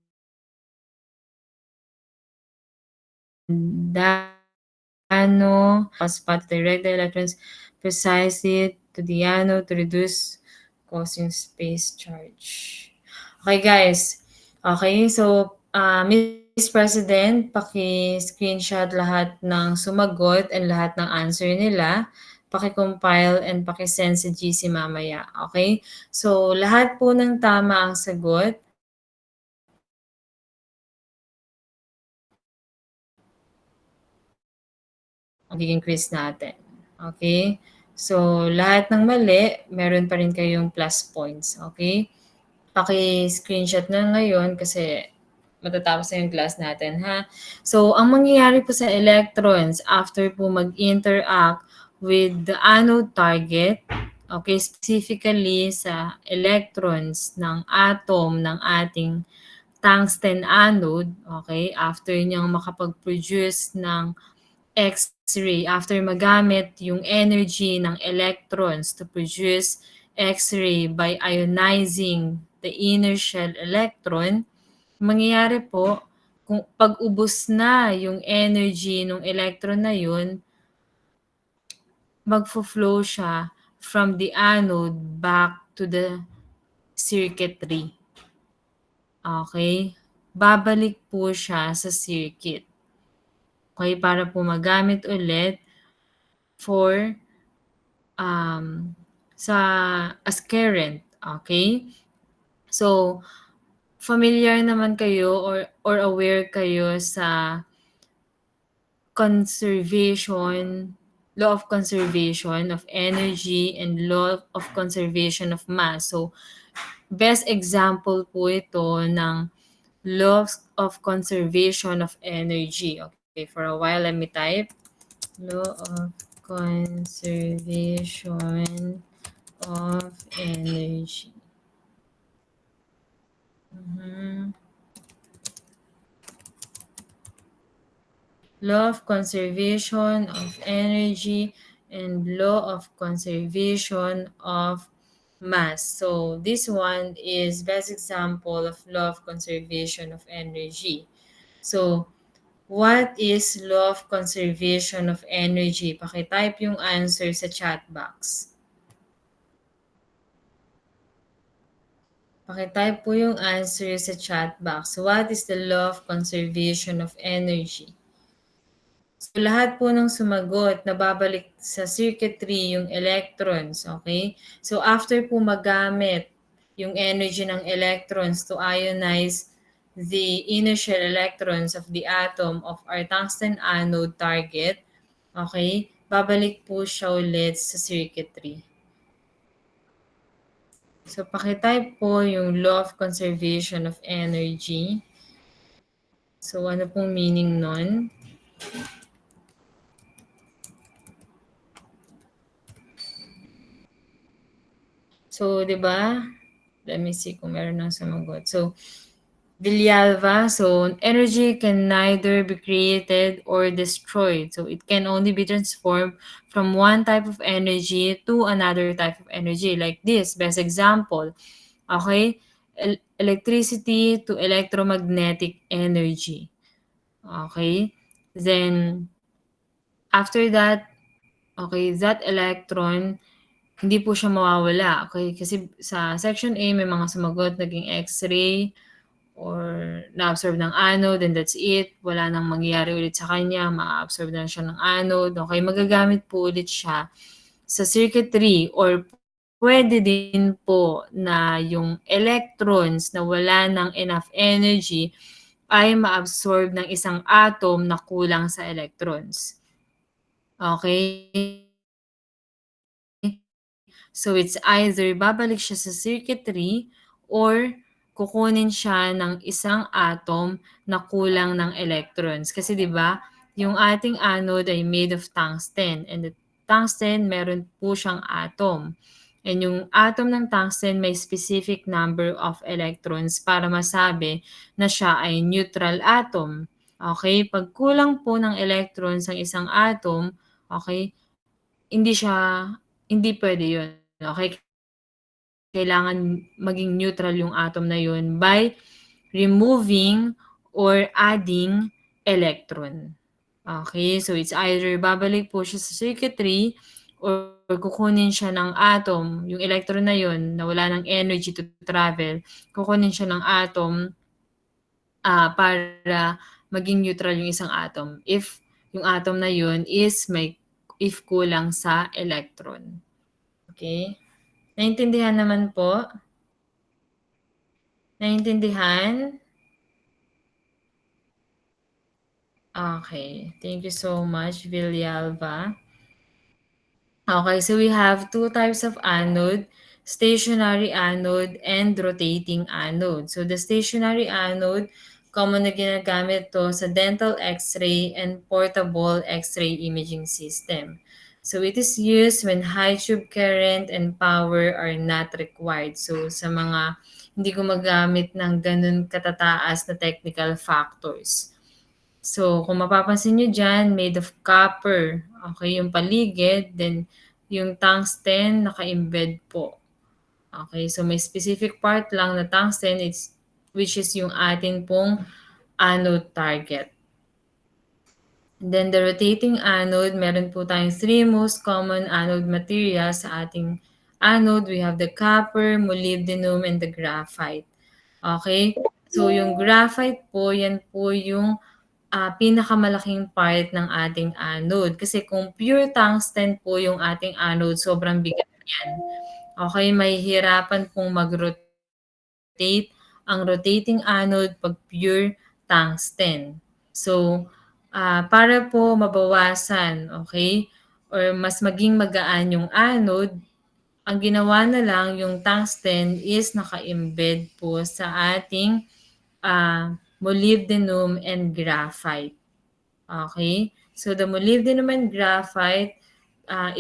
spot direct the electrons precisely to the anode to reduce causing space charge. Okay, guys. Okay, so Miss President, paki-screenshot lahat ng sumagot and lahat ng answer nila. Paki-compile and paki-send sa GC mamaya. Okay? So, lahat po ng tama ang sagot. Magiging quiz natin. Okay? So, lahat ng mali, meron pa rin kayong plus points. Okay? Paki-screenshot na ngayon kasi matatapos na yung class natin, ha? So, ang mangyayari po sa electrons after po mag-interact with the anode target, okay, specifically sa electrons ng atom ng ating tungsten anode, okay, after niyang makapag-produce ng X-ray, after magamit yung energy ng electrons to produce X-ray by ionizing the inner shell electron, mangyayari po, kung pag-ubos na yung energy ng electron na yun, magfo-flow siya from the anode back to the circuitry. Okay? Babalik po siya sa circuit. Okay? Para po magamit ulit for sa as current. Okay? So, familiar naman kayo or aware kayo sa law of conservation of energy and law of conservation of mass. So, best example po ito ng laws of conservation of energy. Okay, for a while, let me type. Law of conservation of energy. Law of conservation of energy and law of conservation of mass. So this one is best example of law of conservation of energy. So what is law of conservation of energy? Paki-type yung answer sa chat box. Paki-type po yung answer sa chat box. What is the law of conservation of energy? So, lahat po ng sumagot nababalik sa circuitry yung electrons, okay? So, after po magamit yung energy ng electrons to ionize the inner shell electrons of the atom of our tungsten anode target, okay? Babalik po siya ulit sa circuitry. So, pakitype po yung law of conservation of energy. So, ano pong meaning nun? So, di ba? Let me see kung meron nang sumagot. So, Villalba, so energy can neither be created or destroyed. So it can only be transformed from one type of energy to another type of energy. Like this, best example. Okay? Electricity to electromagnetic energy. Okay? Then, after that, okay, that electron hindi po siya mawawala, okay? Kasi sa section A may mga sumagot naging X-ray or na-absorb ng anode and that's it. Wala nang mangyayari ulit sa kanya, ma-absorb na siya ng anode. Okay, magagamit po ulit siya sa circuitry or pwede din po na yung electrons na wala ng enough energy ay ma-absorb ng isang atom na kulang sa electrons. Okay? So it's either babalik siya sa circuitry or kukunin siya ng isang atom na kulang ng electrons. Kasi 'di ba, yung ating anode ay made of tungsten and the tungsten meron po siyang atom. And yung atom ng tungsten may specific number of electrons para masabi na siya ay neutral atom. Okay? Pag kulang po ng electrons ang isang atom, okay, hindi siya hindi puwede 'yun, okey? Kailangan maging neutral yung atom na yun by removing or adding electron. Okay, so it's either babalik po siya sa circuitry or kukunin siya ng atom, yung electron na yun na wala ng energy to travel, kukunin siya ng atom, para maging neutral yung isang atom if yung atom na yun is if kulang sa electron. Okay? Naintindihan naman po? Naintindihan? Okay. Thank you so much, Villalba. Okay, so we have two types of anode, stationary anode and rotating anode. So the stationary anode, common na ginagamit to sa dental x-ray and portable x-ray imaging system. So it is used when high tube current and power are not required. So sa mga hindi gumagamit ng ganun katataas na technical factors. So, kung mapapansin niyo diyan, made of copper, okay, yung paligid, then yung tungsten naka-embed po. Okay, so may specific part lang na tungsten, which is yung atin pong anode target. Then the rotating anode, meron po tayong three most common anode materials sa ating anode. We have the copper, molybdenum, and the graphite. Okay? So yung graphite po, yan po yung pinakamalaking part ng ating anode. Kasi kung pure tungsten po yung ating anode, sobrang bigat yan. Okay, mahihirapan pong mag-rotate ang rotating anode pag pure tungsten. So, para po mabawasan, okay, or mas maging magaan yung anode, ang ginawa na lang yung tungsten is naka-embed po sa ating molybdenum and graphite. Okay? So the molybdenum and graphite,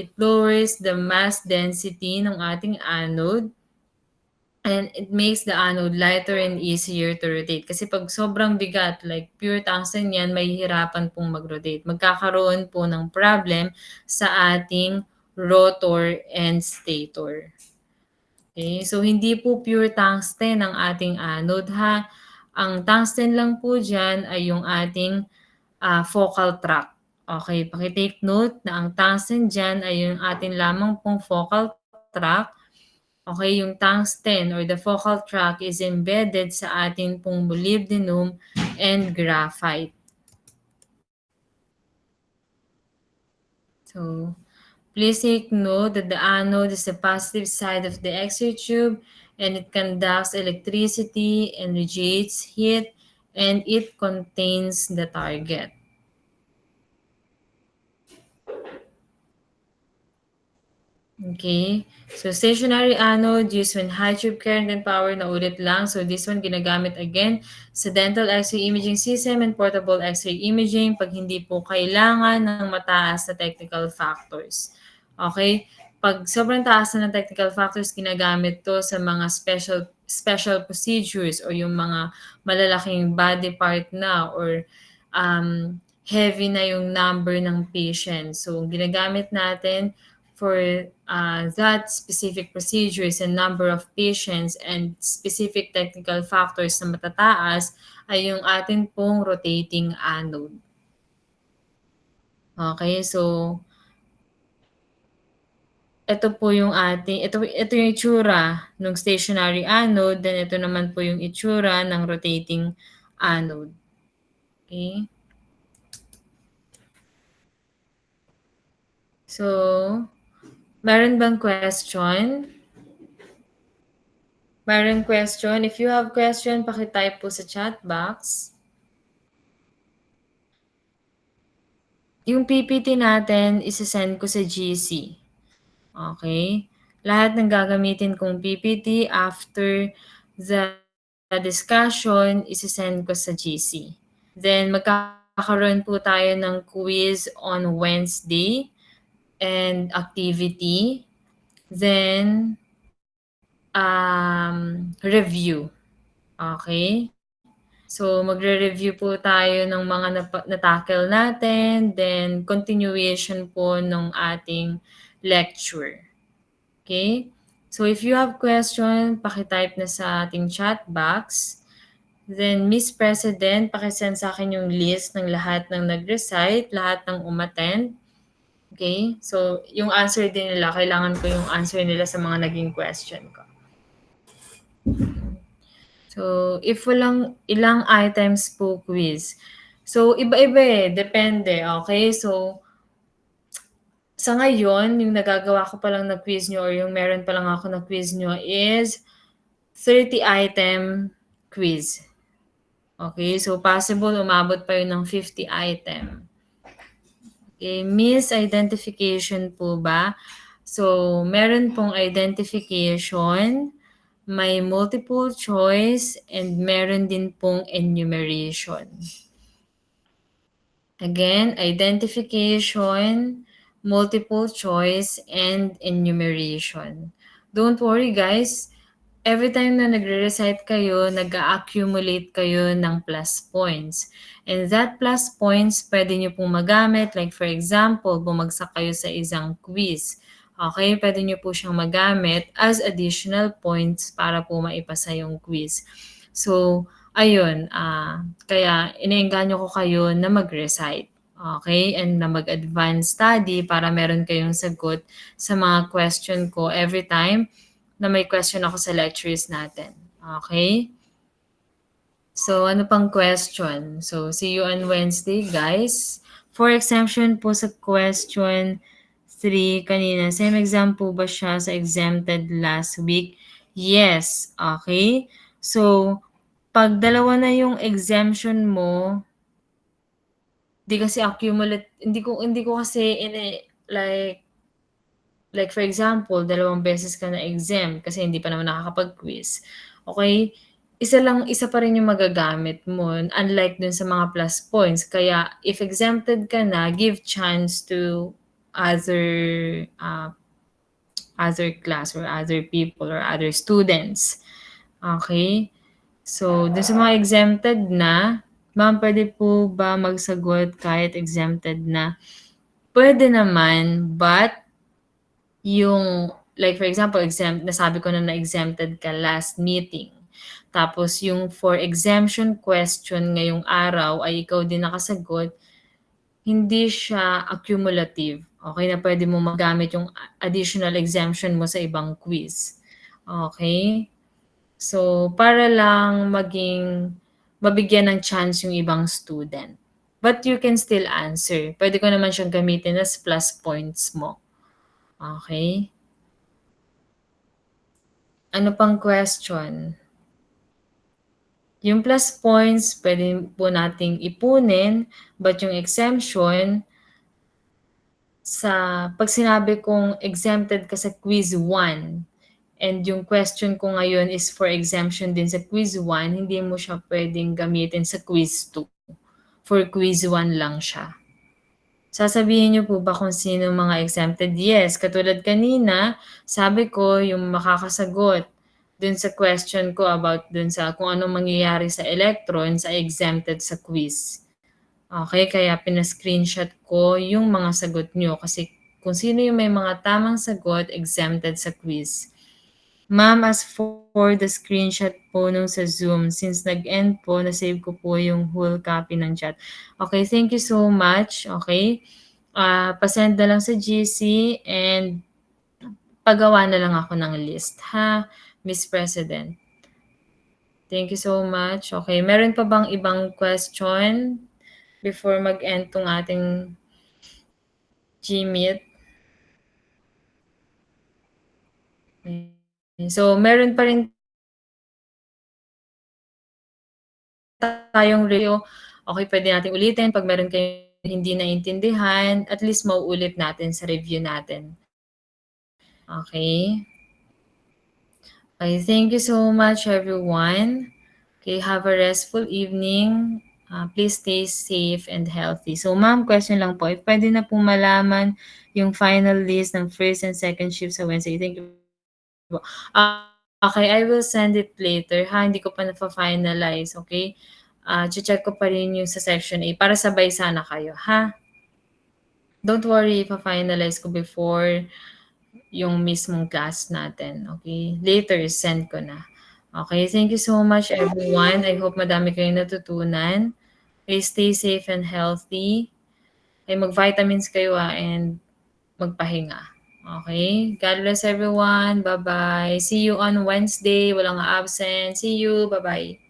it lowers the mass density ng ating anode and it makes the anode lighter and easier to rotate. Kasi pag sobrang bigat, like pure tungsten yan, mahihirapan pong mag-rotate. Magkakaroon po ng problem sa ating rotor and stator. Okay, so hindi po pure tungsten ang ating anode ha. Ang tungsten lang po dyan ay yung ating focal track. Okay, paki-take note na ang tungsten dyan ay yung ating lamang pong focal track Okay, yung tungsten or the focal tract is embedded sa ating pong molybdenum and graphite. So, please take note that the anode is the positive side of the X-ray tube and it conducts electricity and radiates heat and it contains the target. Okay. So, stationary anode used when high tube current and power na ulit lang. So, this one ginagamit again sa dental X-ray imaging system and portable X-ray imaging pag hindi po kailangan ng mataas na technical factors. Okay? Pag sobrang taas na ng technical factors, ginagamit to sa mga special procedures o yung mga malalaking body part na or heavy na yung number ng patient. So, ginagamit natin for that specific procedures and number of patients and specific technical factors na matataas ay yung atin pong rotating anode. Okay, so ito po yung ito yung itsura ng stationary anode, then ito naman po yung itsura ng rotating anode. Okay? So, meron bang question? Meron question? If you have question, paki-type po sa chat box. Yung PPT natin, ise-send ko sa GC. Okay? Lahat ng gagamitin kong PPT after the discussion, ise-send ko sa GC. Then, magkakaroon po tayo ng quiz on Wednesday and activity. Then, review. Okay? So, magre-review po tayo ng mga na-tackle natin, then continuation po ng ating lecture. Okay? So, if you have question, paki-type na sa ating chat box. Then, Miss President, paki-send sa akin yung list ng lahat ng nag-recite, lahat ng umattend. Okay? So, yung answer din nila, kailangan ko yung answer nila sa mga naging question ko. So, if ilang items po quiz. So, iba-iba eh, depende, okay? So, sa ngayon, yung nagagawa ko pa lang na quiz nyo or yung meron pa lang ako na quiz nyo is 30-item quiz. Okay, so possible umabot pa yun ng 50 item. Okay, misidentification po ba? So, meron pong identification, may multiple choice, and meron din pong enumeration. Again, identification, multiple choice, and enumeration. Don't worry guys, every time na nagre-recite kayo, nag-accumulate kayo ng plus points. And that plus points, pwede nyo pong magamit. Like for example, bumagsak kayo sa isang quiz. Okay, pwede nyo po siyang magamit as additional points para po maipasa yung quiz. So, ayun, kaya iniengganyo ko kayo na mag-recite. Okay? And na mag-advance study para meron kayong sagot sa mga question ko every time na may question ako sa lectures natin. Okay? So, ano pang question? So, see you on Wednesday, guys. For exemption po sa question 3 kanina, same exam po ba siya sa exempted last week? Yes. Okay? So, pag dalawa na yung exemption mo, di kasi hindi ko kasi like for example, 2 beses ka na-exempt kasi hindi pa naman nakakapag-quiz. Okay? Isa pa rin yung magagamit mo unlike dun sa mga plus points. Kaya if exempted ka na, give chance to other class or other people or other students. Okay? So, dun sa mga exempted na, ma'am, pwede po ba magsagot kahit exempted na? Pwede naman, but yung, like for example, nasabi ko na-exempted ka last meeting. Tapos yung for exemption question ngayong araw ay ikaw din nakasagot, hindi siya accumulative. Okay na pwede mo magamit yung additional exemption mo sa ibang quiz. Okay. So, para lang mabigyan ng chance yung ibang student. But you can still answer. Puwede ko naman siyang gamitin as plus points mo. Okay. Ano pang question? Yung plus points puwede po nating ipunin, but yung exemption sa 'pag sinabi kong exempted ka sa quiz 1 and yung question ko ngayon is for exemption din sa quiz 1, hindi mo siya puwedeng gamitin sa quiz 2. For quiz 1 lang siya. Sasabihin niyo po ba kung sino mga exempted? Yes, katulad kanina, sabi ko yung makakasagot dun sa question ko about dun sa kung anong mangyayari sa electrons ay exempted sa quiz. Okay, kaya pina-screenshot ko yung mga sagot niyo kasi kung sino yung may mga tamang sagot, exempted sa quiz. Ma'am, as for the screenshot po nung sa Zoom, since nag-end po, na-save ko po yung whole copy ng chat. Okay, thank you so much. Okay. Pa-send na lang sa GC and pagawa na lang ako ng list, ha, Miss President. Thank you so much. Okay, meron pa bang ibang question before mag-end 'tong ating GMeet? So, meron pa rin tayong review. Okay, puwede nating ulitin 'pag meron kayong hindi naintindihan, at least mauulit natin sa review natin. Okay. Okay, thank you so much everyone. Okay, have a restful evening. Please stay safe and healthy. So ma'am, question lang po, if puwede na pong malaman yung final list ng first and second shift sa Wednesday. Thank you po. Okay, I will send it later, ha, hindi ko pa nafa-finalize, okay? Che-check ko pa rin yung sa section A para sabay sana kayo, ha? Don't worry, ifa-finalize ko before yung mismong class natin, okay? Later, send ko na. Okay, thank you so much everyone. I hope madami kayong natutunan. Okay, stay safe and healthy. Okay, mag-vitamins kayo and magpahinga. Okay? God bless everyone. Bye-bye. See you on Wednesday. Walang absent. See you. Bye-bye.